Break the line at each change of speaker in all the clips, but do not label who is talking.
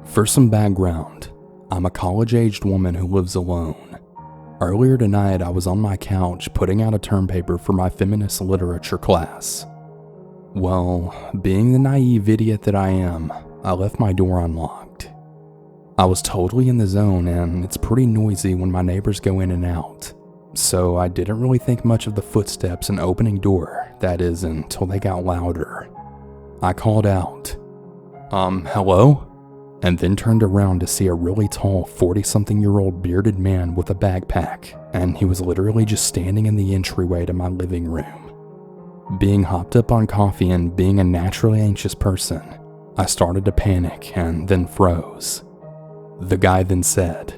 For some background, I'm a college-aged woman who lives alone. Earlier tonight, I was on my couch putting out a term paper for my feminist literature class. Well, being the naive idiot that I am, I left my door unlocked. I was totally in the zone, and it's pretty noisy when my neighbors go in and out, so I didn't really think much of the footsteps and opening door, that is, until they got louder. I called out, hello? And then turned around to see a really tall 40-something-year-old bearded man with a backpack, and he was literally just standing in the entryway to my living room. Being hopped up on coffee and being a naturally anxious person, I started to panic and then froze. The guy then said,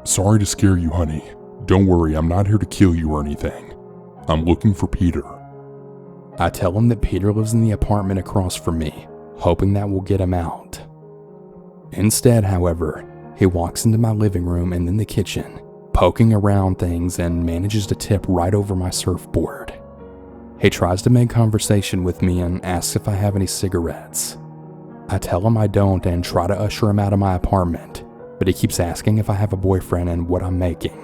"Sorry to scare you, honey. Don't worry, I'm not here to kill you or anything. I'm looking for Peter."
I tell him that Peter lives in the apartment across from me, hoping that will get him out. Instead, however, he walks into my living room and then the kitchen, poking around things and manages to tip right over my surfboard. He tries to make conversation with me and asks if I have any cigarettes. I tell him I don't and try to usher him out of my apartment, but he keeps asking if I have a boyfriend and what I'm making.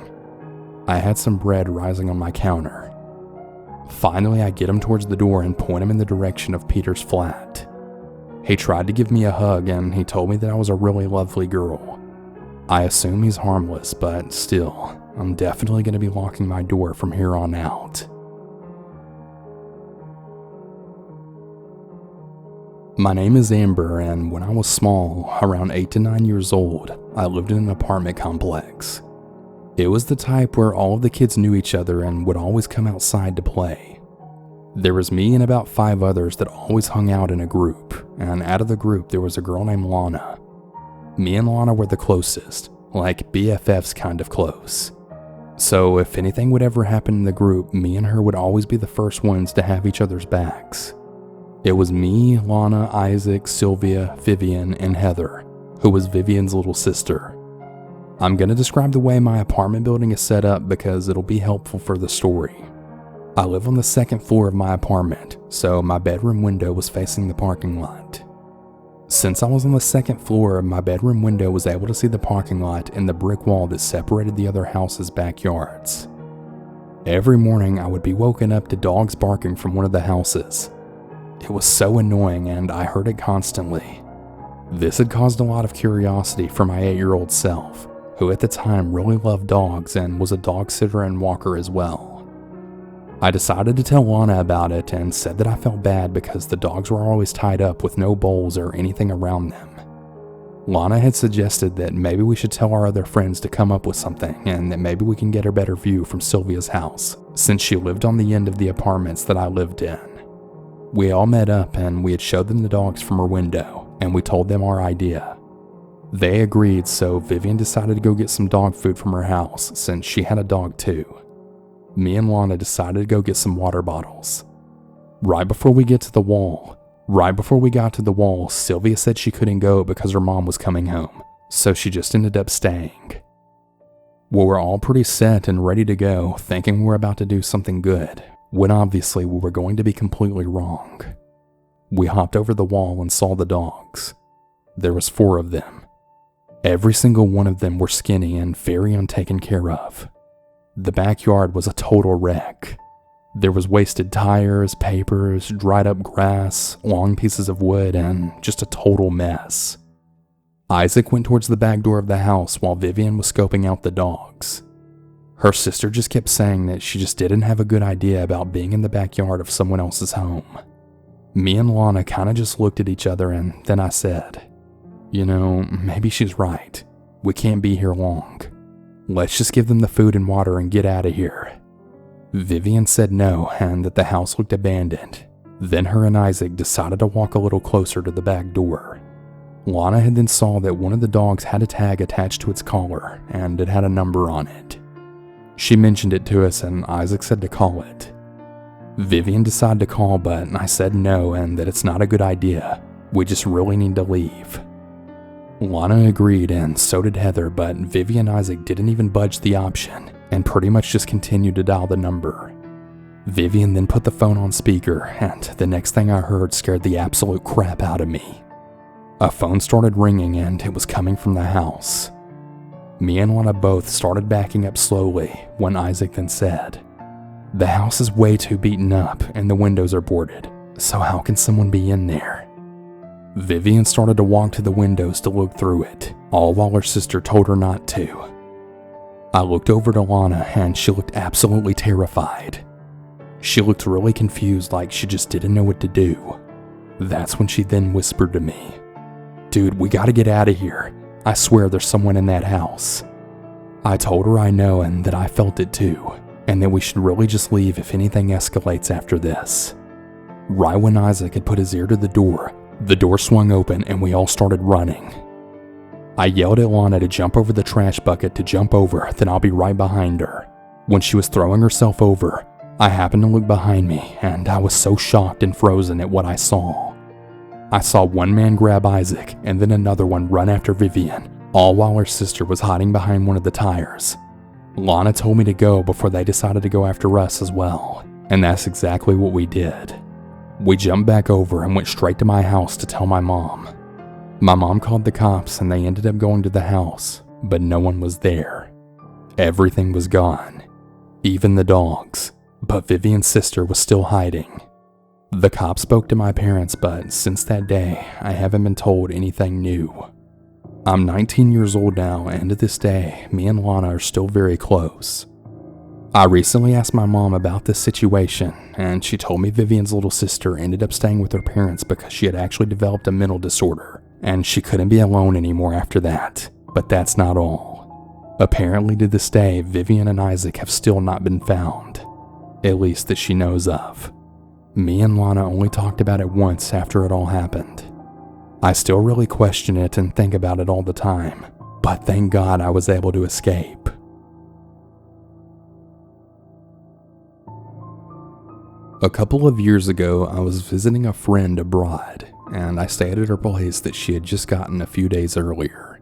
I had some bread rising on my counter. Finally, I get him towards the door and point him in the direction of Peter's flat. He tried to give me a hug and he told me that I was a really lovely girl. I assume he's harmless, but still, I'm definitely going to be locking my door from here on out. My name is Amber, and when I was small, around 8 to 9 years old, I lived in an apartment complex. It was the type where all of the kids knew each other and would always come outside to play. There was me and about 5 others that always hung out in a group, and out of the group there was a girl named Lana. Me and Lana were the closest, like BFFs kind of close. So if anything would ever happen in the group, me and her would always be the first ones to have each other's backs. It was me, Lana, Isaac, Sylvia, Vivian, and Heather, who was Vivian's little sister. I'm going to describe the way my apartment building is set up because it'll be helpful for the story. I live on the second floor of my apartment, so my bedroom window was facing the parking lot. Since I was on the second floor, my bedroom window was able to see the parking lot and the brick wall that separated the other houses' backyards. Every morning, I would be woken up to dogs barking from one of the houses. It was so annoying and I heard it constantly. This had caused a lot of curiosity for my 8-year-old self, who at the time really loved dogs and was a dog sitter and walker as well. I decided to tell Lana about it and said that I felt bad because the dogs were always tied up with no bowls or anything around them. Lana had suggested that maybe we should tell our other friends to come up with something and that maybe we can get a better view from Sylvia's house, since she lived on the end of the apartments that I lived in. We all met up and we had showed them the dogs from her window, and we told them our idea. They agreed, so Vivian decided to go get some dog food from her house since she had a dog too. Me and Lana decided to go get some water bottles. Right before we got to the wall, Sylvia said she couldn't go because her mom was coming home, so she just ended up staying. We were all pretty set and ready to go, thinking we were about to do something good, when obviously we were going to be completely wrong. We hopped over the wall and saw the dogs. There was 4 of them. Every single one of them were skinny and very untaken care of. The backyard was a total wreck. There was wasted tires, papers, dried up grass, long pieces of wood, and just a total mess. Isaac went towards the back door of the house while Vivian was scoping out the dogs. Her sister just kept saying that she just didn't have a good idea about being in the backyard of someone else's home. Me and Lana kind of just looked at each other, and then I said, maybe she's right. We can't be here long. Let's just give them the food and water and get out of here. Vivian said no and that the house looked abandoned. Then her and Isaac decided to walk a little closer to the back door. Lana had then saw that one of the dogs had a tag attached to its collar and it had a number on it. She mentioned it to us and Isaac said to call it. Vivian decided to call, but I said no and that it's not a good idea. We just really need to leave. Lana agreed and so did Heather, but Vivian and Isaac didn't even budge the option and pretty much just continued to dial the number. Vivian then put the phone on speaker and the next thing I heard scared the absolute crap out of me. A phone started ringing and it was coming from the house. Me and Lana both started backing up slowly when Isaac then said, "The house is way too beaten up and the windows are boarded, so how can someone be in there?" Vivian started to walk to the windows to look through it, all while her sister told her not to. I looked over to Lana and she looked absolutely terrified. She looked really confused, like she just didn't know what to do. That's when she then whispered to me, "Dude, we gotta get out of here. I swear there's someone in that house." I told her I know and that I felt it too, and that we should really just leave if anything escalates after this. Right when Isaac had put his ear to the door swung open and we all started running. I yelled at Lana to jump over the trash bucket to jump over, then I'll be right behind her. When she was throwing herself over, I happened to look behind me and I was so shocked and frozen at what I saw. I saw one man grab Isaac and then another one run after Vivian, all while her sister was hiding behind one of the tires. Lana told me to go before they decided to go after us as well, and that's exactly what we did. We jumped back over and went straight to my house to tell my mom. My mom called the cops and they ended up going to the house, but no one was there. Everything was gone, even the dogs, but Vivian's sister was still hiding. The cops spoke to my parents, but since that day, I haven't been told anything new. I'm 19 years old now, and to this day, me and Lana are still very close. I recently asked my mom about this situation, and she told me Vivian's little sister ended up staying with her parents because she had actually developed a mental disorder, and she couldn't be alone anymore after that. But that's not all. Apparently to this day, Vivian and Isaac have still not been found, at least that she knows of. Me and Lana only talked about it once after it all happened. I still really question it and think about it all the time, but thank God I was able to escape. A couple of years ago, I was visiting a friend abroad, and I stayed at her place that she had just gotten a few days earlier.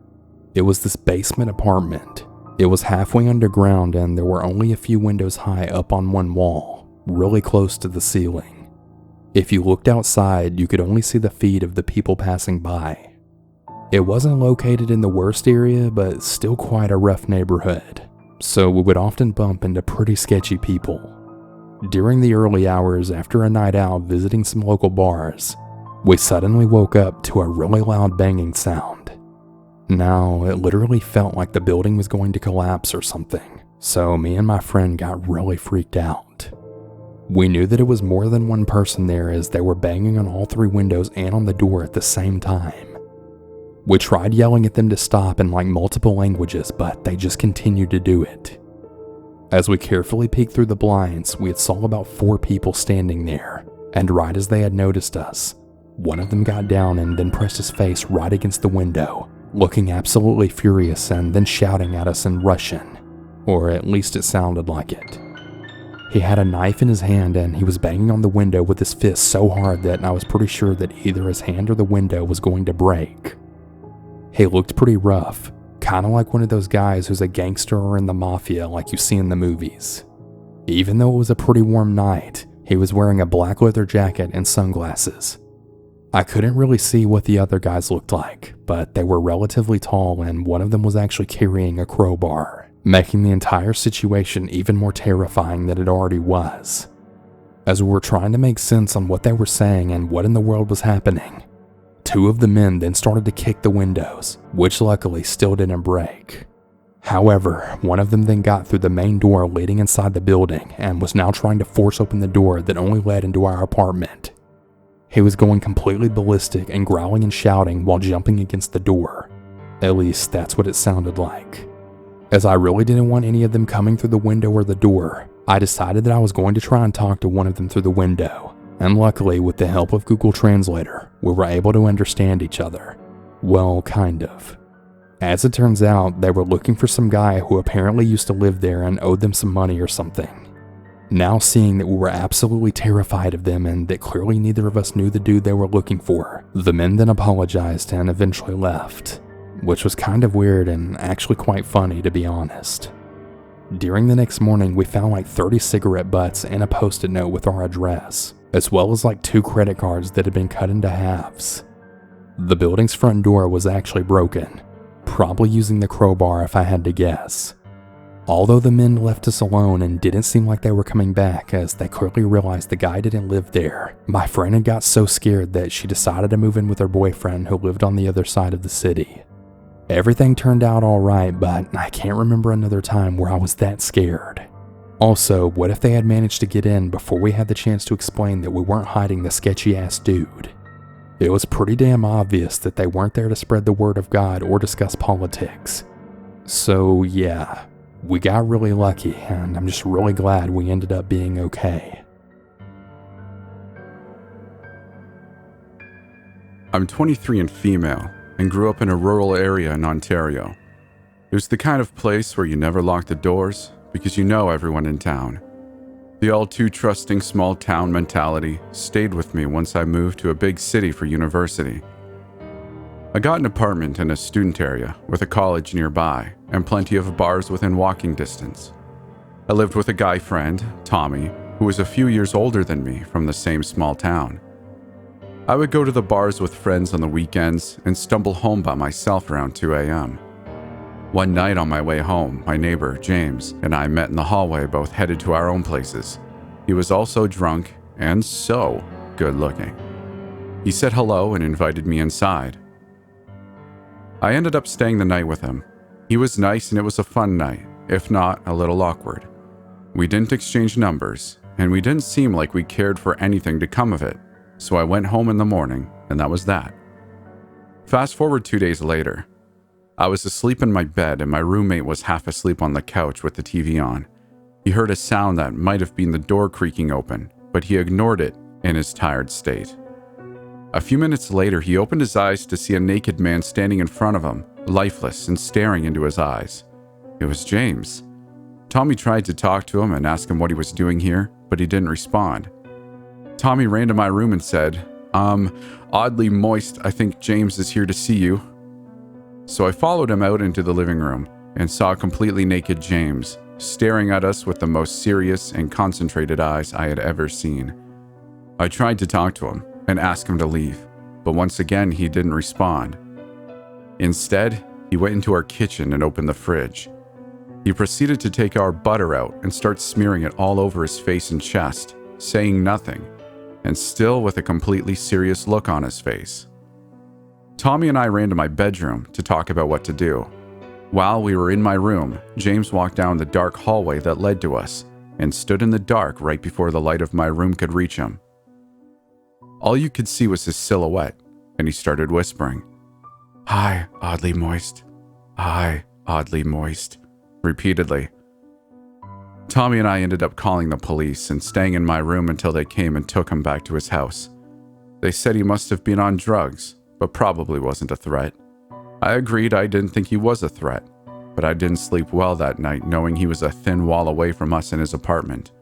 It was this basement apartment. It was halfway underground and there were only a few windows high up on one wall, really close to the ceiling. If you looked outside, you could only see the feet of the people passing by. It wasn't located in the worst area, but still quite a rough neighborhood, so we would often bump into pretty sketchy people. During the early hours after a night out visiting some local bars, we suddenly woke up to a really loud banging sound. Now, it literally felt like the building was going to collapse or something, so me and my friend got really freaked out. We knew that it was more than one person there as they were banging on all three windows and on the door at the same time. We tried yelling at them to stop in like multiple languages, but they just continued to do it. As we carefully peeked through the blinds, we had saw about 4 people standing there, and right as they had noticed us, one of them got down and then pressed his face right against the window, looking absolutely furious and then shouting at us in Russian, or at least it sounded like it. He had a knife in his hand and he was banging on the window with his fist so hard that I was pretty sure that either his hand or the window was going to break. He looked pretty rough, kind of like one of those guys who's a gangster or in the mafia like you see in the movies. Even though it was a pretty warm night, he was wearing a black leather jacket and sunglasses. I couldn't really see what the other guys looked like, but they were relatively tall and one of them was actually carrying a crowbar, making the entire situation even more terrifying than it already was. As we were trying to make sense on what they were saying and what in the world was happening, 2 of the men then started to kick the windows, which luckily still didn't break. However, one of them then got through the main door leading inside the building and was now trying to force open the door that only led into our apartment. He was going completely ballistic and growling and shouting while jumping against the door. At least that's what it sounded like. As I really didn't want any of them coming through the window or the door, I decided that I was going to try and talk to one of them through the window. And luckily, with the help of Google Translator, we were able to understand each other. Well, kind of. As it turns out, they were looking for some guy who apparently used to live there and owed them some money or something. Now seeing that we were absolutely terrified of them and that clearly neither of us knew the dude they were looking for, the men then apologized and eventually left, which was kind of weird and actually quite funny to be honest. During the next morning, we found like 30 cigarette butts and a post-it note with our address, as well as like 2 credit cards that had been cut into halves. The building's front door was actually broken, probably using the crowbar if I had to guess. Although the men left us alone and didn't seem like they were coming back, as they clearly realized the guy didn't live there, my friend had got so scared that she decided to move in with her boyfriend who lived on the other side of the city. Everything turned out alright, but I can't remember another time where I was that scared. Also, what if they had managed to get in before we had the chance to explain that we weren't hiding the sketchy ass dude? It was pretty damn obvious that they weren't there to spread the word of God or discuss politics. So yeah, we got really lucky, and I'm just really glad we ended up being okay.
I'm 23 and female, and grew up in a rural area in Ontario. It was the kind of place where you never lock the doors because you know everyone in town. The all too trusting small town mentality stayed with me once I moved to a big city for university. I got an apartment in a student area with a college nearby and plenty of bars within walking distance. I lived with a guy friend, Tommy, who was a few years older than me from the same small town. I would go to the bars with friends on the weekends and stumble home by myself around 2 a.m. One night on my way home, my neighbor, James, and I met in the hallway, both headed to our own places. He was also drunk and so good looking. He said hello and invited me inside. I ended up staying the night with him. He was nice and it was a fun night, if not a little awkward. We didn't exchange numbers, and we didn't seem like we cared for anything to come of it, so I went home in the morning, and that was that. Fast forward 2 days later. I was asleep in my bed and my roommate was half asleep on the couch with the TV on. He heard a sound that might have been the door creaking open, but he ignored it in his tired state. A few minutes later, he opened his eyes to see a naked man standing in front of him, lifeless and staring into his eyes. It was James. Tommy tried to talk to him and ask him what he was doing here, but he didn't respond. Tommy ran to my room and said, oddly moist, I think James is here to see you. So I followed him out into the living room and saw a completely naked James staring at us with the most serious and concentrated eyes I had ever seen. I tried to talk to him and ask him to leave, but once again he didn't respond. Instead, he went into our kitchen and opened the fridge. He proceeded to take our butter out and start smearing it all over his face and chest, saying nothing, and still with a completely serious look on his face. Tommy and I ran to my bedroom to talk about what to do. While we were in my room, James walked down the dark hallway that led to us and stood in the dark right before the light of my room could reach him. All you could see was his silhouette, and he started whispering, "Hi, oddly moist. Hi, oddly moist," repeatedly. Tommy and I ended up calling the police and staying in my room until they came and took him back to his house. They said he must have been on drugs, but probably wasn't a threat. I agreed I didn't think he was a threat, but I didn't sleep well that night knowing he was a thin wall away from us in his apartment.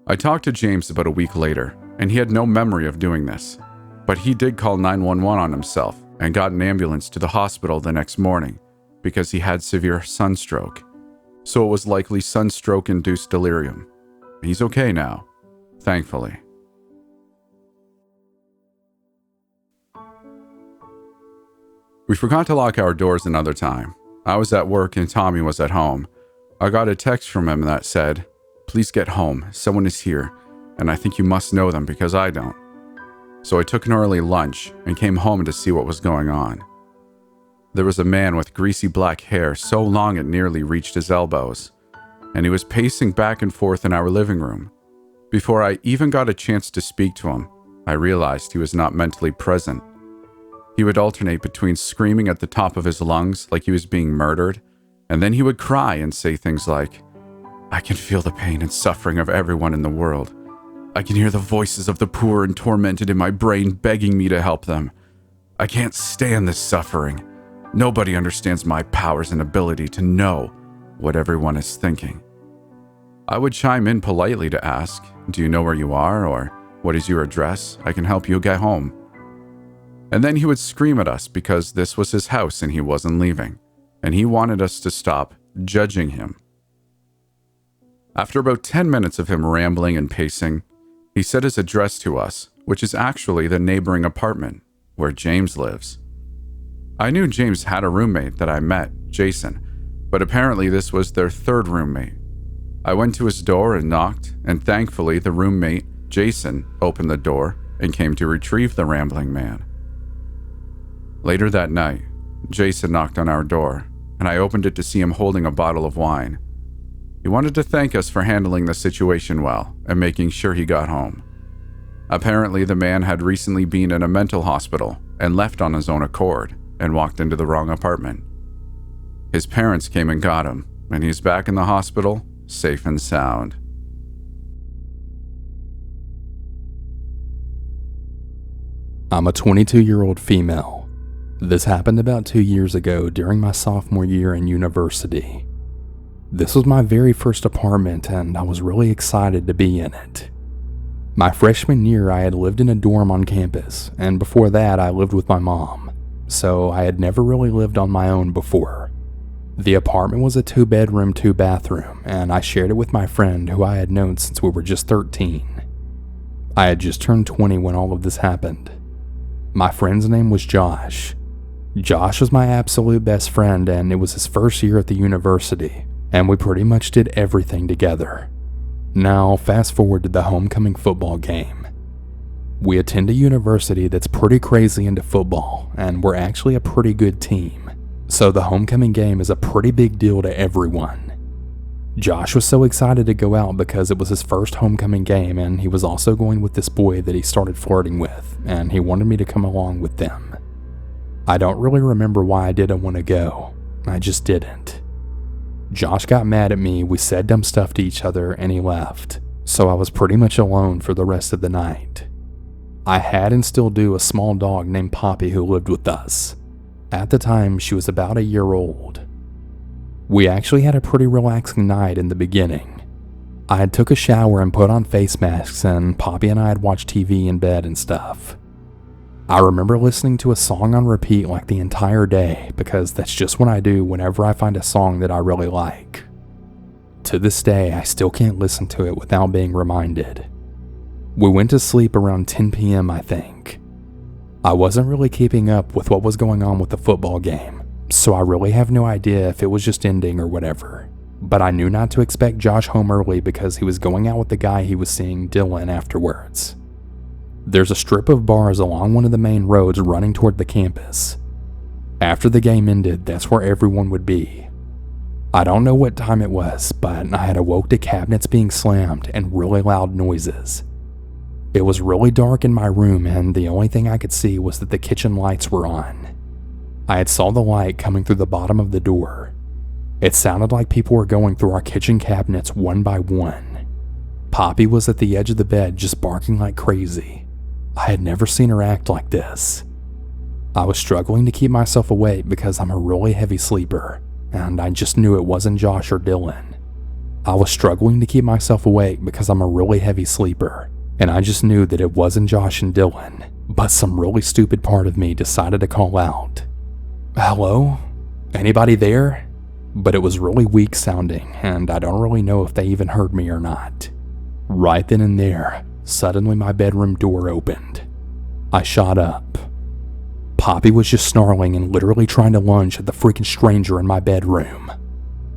I talked to James about a week later, and he had no memory of doing this, but he did call 911 on himself and got an ambulance to the hospital the next morning because he had severe sunstroke. So it was likely sunstroke-induced delirium. He's okay now, thankfully. We forgot to lock our doors another time. I was at work and Tommy was at home. I got a text from him that said, "Please get home, someone is here, and I think you must know them because I don't." So I took an early lunch and came home to see what was going on. There was a man with greasy black hair so long it nearly reached his elbows, and he was pacing back and forth in our living room. Before I even got a chance to speak to him, I realized he was not mentally present. He would alternate between screaming at the top of his lungs like he was being murdered, and then he would cry and say things like, "I can feel the pain and suffering of everyone in the world. I can hear the voices of the poor and tormented in my brain begging me to help them. I can't stand this suffering. Nobody understands my powers and ability to know what everyone is thinking." I would chime in politely to ask, "Do you know where you are?" or "What is your address? I can help you get home." And then he would scream at us because this was his house and he wasn't leaving, and he wanted us to stop judging him. After about 10 minutes of him rambling and pacing, he said his address to us, which is actually the neighboring apartment, where James lives. I knew James had a roommate that I met, Jason, but apparently this was their third roommate. I went to his door and knocked, and thankfully the roommate, Jason, opened the door and came to retrieve the rambling man. Later that night, Jason knocked on our door, and I opened it to see him holding a bottle of wine. He wanted to thank us for handling the situation well and making sure he got home. Apparently, the man had recently been in a mental hospital and left on his own accord and walked into the wrong apartment. His parents came and got him, and he's back in the hospital, safe and sound.
I'm a 22-year-old female. This happened about 2 years ago during my sophomore year in university. This was my very first apartment, and I was really excited to be in it. My freshman year, I had lived in a dorm on campus, and before that, I lived with my mom, so I had never really lived on my own before. The apartment was a 2-bedroom, 2-bathroom, and I shared it with my friend who I had known since we were just 13. I had just turned 20 when all of this happened. My friend's name was Josh. Josh was my absolute best friend, and it was his first year at the university, and we pretty much did everything together. Now, fast forward to the homecoming football game. We attend a university that's pretty crazy into football, and we're actually a pretty good team, so the homecoming game is a pretty big deal to everyone. Josh was so excited to go out because it was his first homecoming game, and he was also going with this boy that he started flirting with, and he wanted me to come along with them. I don't really remember why I didn't want to go. I just didn't. Josh got mad at me, we said dumb stuff to each other, and he left, so I was pretty much alone for the rest of the night. I had and still do a small dog named Poppy who lived with us. At the time, she was about a year old. We actually had a pretty relaxing night in the beginning. I had took a shower and put on face masks, and Poppy and I had watched TV in bed and stuff. I remember listening to a song on repeat like the entire day because that's just what I do whenever I find a song that I really like. To this day, I still can't listen to it without being reminded. We went to sleep around 10 p.m. I think. I wasn't really keeping up with what was going on with the football game, so I really have no idea if it was just ending or whatever. But I knew not to expect Josh home early because he was going out with the guy he was seeing, Dylan, afterwards. There's a strip of bars along one of the main roads running toward the campus. After the game ended, that's where everyone would be. I don't know what time it was, but I had awoke to cabinets being slammed and really loud noises. It was really dark in my room, and the only thing I could see was that the kitchen lights were on. I had saw the light coming through the bottom of the door. It sounded like people were going through our kitchen cabinets one by one. Poppy was at the edge of the bed just barking like crazy. I had never seen her act like this. I was struggling to keep myself awake because I'm a really heavy sleeper, and I just knew it wasn't Josh or Dylan. I was struggling to keep myself awake because I'm a really heavy sleeper, and I just knew that it wasn't Josh and Dylan, but some really stupid part of me decided to call out, "Hello? Anybody there?" But it was really weak sounding, and I don't really know if they even heard me or not. Right then and there, suddenly my bedroom door opened. I shot up. Poppy was just snarling and literally trying to lunge at the freaking stranger in my bedroom.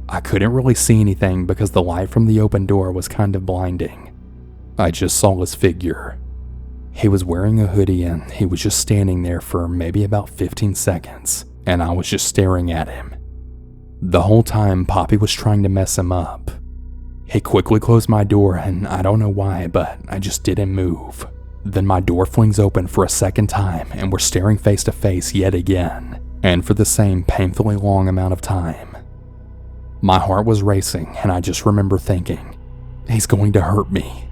I couldn't really see anything because the light from the open door was kind of blinding. I just saw his figure. He was wearing a hoodie and he was just standing there for maybe about 15 seconds, and I was just staring at him. The whole time, Poppy was trying to mess him up. He quickly closed my door, and I don't know why, but I just didn't move. Then my door flings open for a second time, and we're staring face to face yet again, and for the same painfully long amount of time. My heart was racing, and I just remember thinking, he's going to hurt me.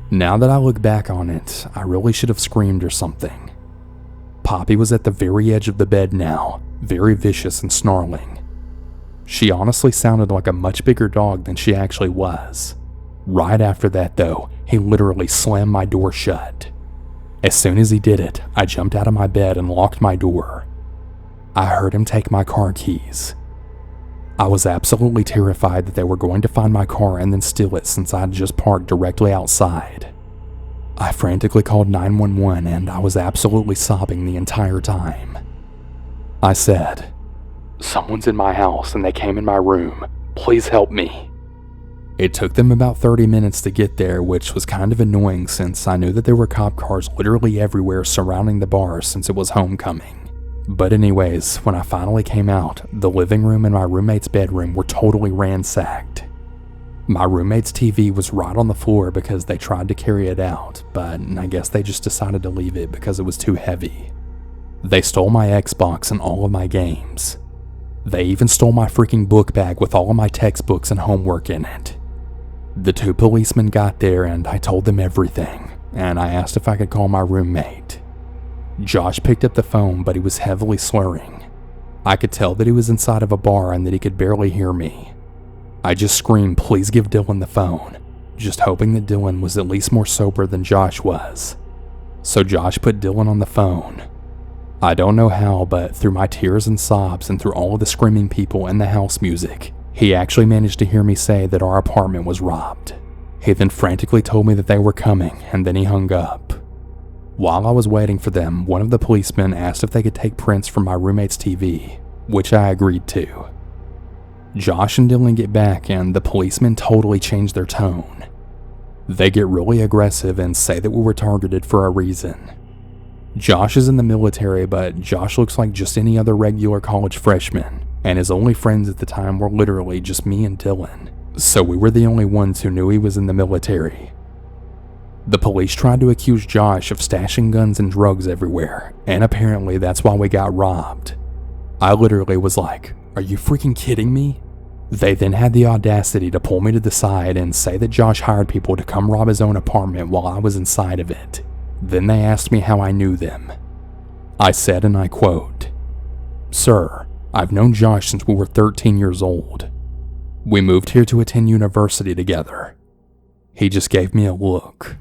Now that I look back on it, I really should have screamed or something. Poppy was at the very edge of the bed now, very vicious and snarling. She honestly sounded like a much bigger dog than she actually was. Right after that though, he literally slammed my door shut. As soon as he did it, I jumped out of my bed and locked my door. I heard him take my car keys. I was absolutely terrified that they were going to find my car and then steal it since I had just parked directly outside. I frantically called 911 and I was absolutely sobbing the entire time. I said, "Someone's in my house and they came in my room. Please help me." It took them about 30 minutes to get there, which was kind of annoying since I knew that there were cop cars literally everywhere surrounding the bar since it was homecoming. But anyways, when I finally came out, the living room and my roommate's bedroom were totally ransacked. My roommate's TV was right on the floor because they tried to carry it out, but I guess they just decided to leave it because it was too heavy. They stole my Xbox and all of my games. They even stole my freaking book bag with all of my textbooks and homework in it. The 2 policemen got there and I told them everything, and I asked if I could call my roommate. Josh picked up the phone, but he was heavily slurring. I could tell that he was inside of a bar and that he could barely hear me. I just screamed, "Please give Dylan the phone," just hoping that Dylan was at least more sober than Josh was. So Josh put Dylan on the phone. I don't know how, but through my tears and sobs and through all of the screaming people and the house music, he actually managed to hear me say that our apartment was robbed. He then frantically told me that they were coming, and then he hung up. While I was waiting for them, one of the policemen asked if they could take prints from my roommate's TV, which I agreed to. Josh and Dylan get back, and the policemen totally change their tone. They get really aggressive and say that we were targeted for a reason. Josh is in the military, but Josh looks like just any other regular college freshman, and his only friends at the time were literally just me and Dylan, so we were the only ones who knew he was in the military. The police tried to accuse Josh of stashing guns and drugs everywhere, and apparently that's why we got robbed. I literally was like, "Are you freaking kidding me?" They then had the audacity to pull me to the side and say that Josh hired people to come rob his own apartment while I was inside of it. Then they asked me how I knew them. I said, and I quote, "Sir, I've known Josh since we were 13 years old. We moved here to attend university together." He just gave me a look.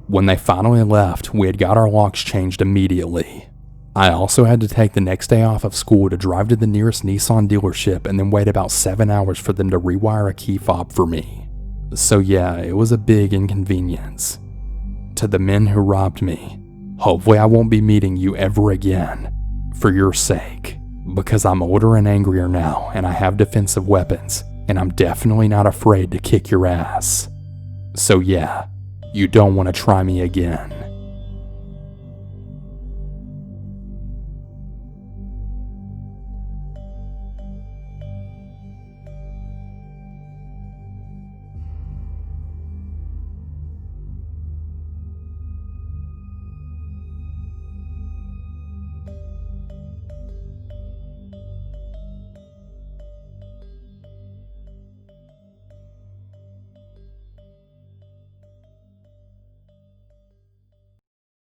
When they finally left, we had got our locks changed immediately. I also had to take the next day off of school to drive to the nearest Nissan dealership and then wait about 7 hours for them to rewire a key fob for me. So yeah, it was a big inconvenience. To the men who robbed me, hopefully I won't be meeting you ever again, for your sake, because I'm older and angrier now and I have defensive weapons, and I'm definitely not afraid to kick your ass. So yeah, you don't want to try me again.